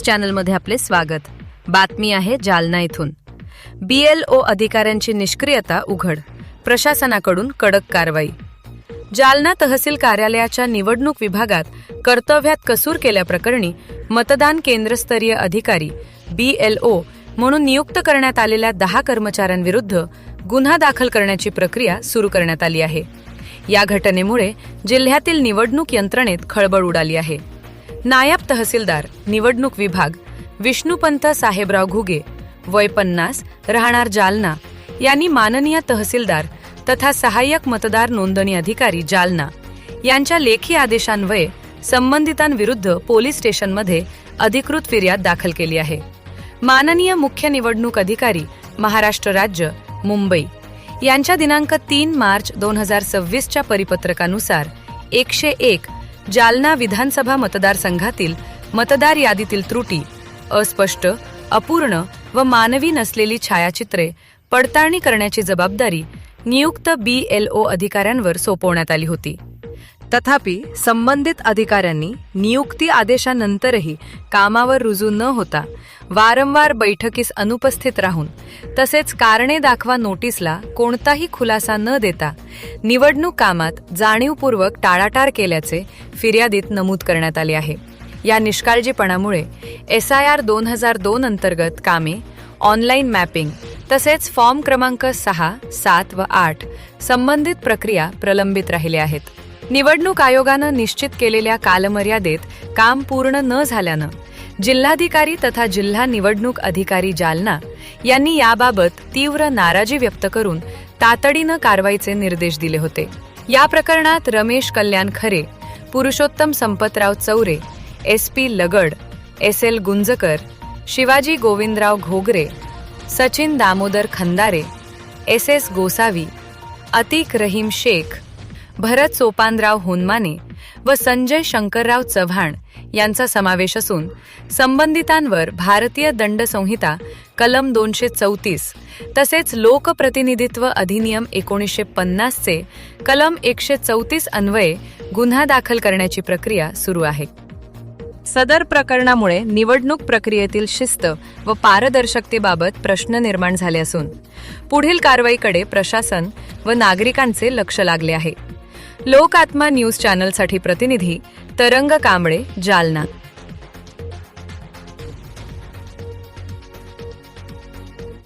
चॅनलमध्ये आपले स्वागत। बातमी आहे जालना इथून। BLO अधिकाऱ्यांची निष्क्रियता उघड, प्रशासनाकडून कडक कारवाई। जालना तहसील कार्यालयाच्या निवडणूक विभागात कर्तव्यात कसूर केल्याप्रकरणी मतदान केंद्रस्तरीय अधिकारी BLO म्हणून नियुक्त करण्यात आलेल्या 10 कर्मचाऱ्यांविरुद्ध गुन्हा दाखल करण्याची प्रक्रिया सुरू करण्यात आली आहे। या घटनेमुळे जिल्ह्यातील निवडणूक यंत्रणेत खळबळ उडाली आहे। नायब तहसीलदार निवडणूक विभाग विष्णुपंत साहेबराव घुगे वय 50 राहणार जालना यांनी माननीय तहसीलदार तथा सहाय्यक मतदार नोंदणी अधिकारी जालना यांच्या लेखी आदेशान्वये संबंधितांविरुद्ध पोलीस स्टेशनमध्ये अधिकृत फिर्याद दाखल केली आहे। माननीय मुख्य निवडणूक अधिकारी महाराष्ट्र राज्य मुंबई यांच्या दिनांक 3 मार्च 2026 परिपत्रकानुसार 101 जालना विधानसभा मतदारसंघातील मतदार यादीतील त्रुटी, अस्पष्ट, अपूर्ण व मानवी नसलेली छायाचित्रे पडताळणी करण्याची जबाबदारी नियुक्त BLO अधिकाऱ्यांवर सोपवण्यात आली होती। तथापि संबंधित अधिकाऱ्यांनी नियुक्ती आदेशानंतरही कामावर रुजू न होता वारंवार बैठकीस अनुपस्थित राहून तसेच कारणे दाखवा नोटीसला कोणताही खुलासा न देता निवडणूक कामात जाणीवपूर्वक टाळाटाळ केल्याचे फिर्यादीत नमूद करण्यात आले आहे। या निष्काळजीपणामुळे SIR 2002 अंतर्गत कामे, ऑनलाईन मॅपिंग तसेच फॉर्म क्रमांक 6, 7 व 8 संबंधित प्रक्रिया प्रलंबित राहिल्या आहेत। निवडणूक आयोगानं निश्चित केलेल्या कालमर्यादेत काम पूर्ण न झाल्यानं जिल्हाधिकारी तथा जिल्हा निवडणूक अधिकारी जालना यांनी याबाबत तीव्र नाराजी व्यक्त करून तातडीनं कारवाईचे निर्देश दिले होते। या प्रकरणात रमेश कल्याण खरे, पुरुषोत्तम संपतराव चौरे, SP लगड, SL गुंजकर, शिवाजी गोविंदराव घोगरे, सचिन दामोदर खंदारे, SS गोसावी, अतिक रहीम शेख, भरत सोपानराव होनमाने व संजय शंकरराव चव्हाण यांचा समावेश असून संबंधितांवर भारतीय दंड संहिता कलम 234 तसेच लोकप्रतिनिधित्व अधिनियम 1950 चे कलम 134 अन्वये गुन्हा दाखल करण्याची प्रक्रिया सुरू आहे। सदर प्रकरणामुळे निवडणूक प्रक्रियेतील शिस्त व पारदर्शकतेबाबत प्रश्न निर्माण झाले असून पुढील कारवाईकडे प्रशासन व नागरिकांचे लक्ष लागले आहे। लोक आत्मा न्यूज चॅनलसाठी प्रतिनिधी तरंग कांबळे, जालना।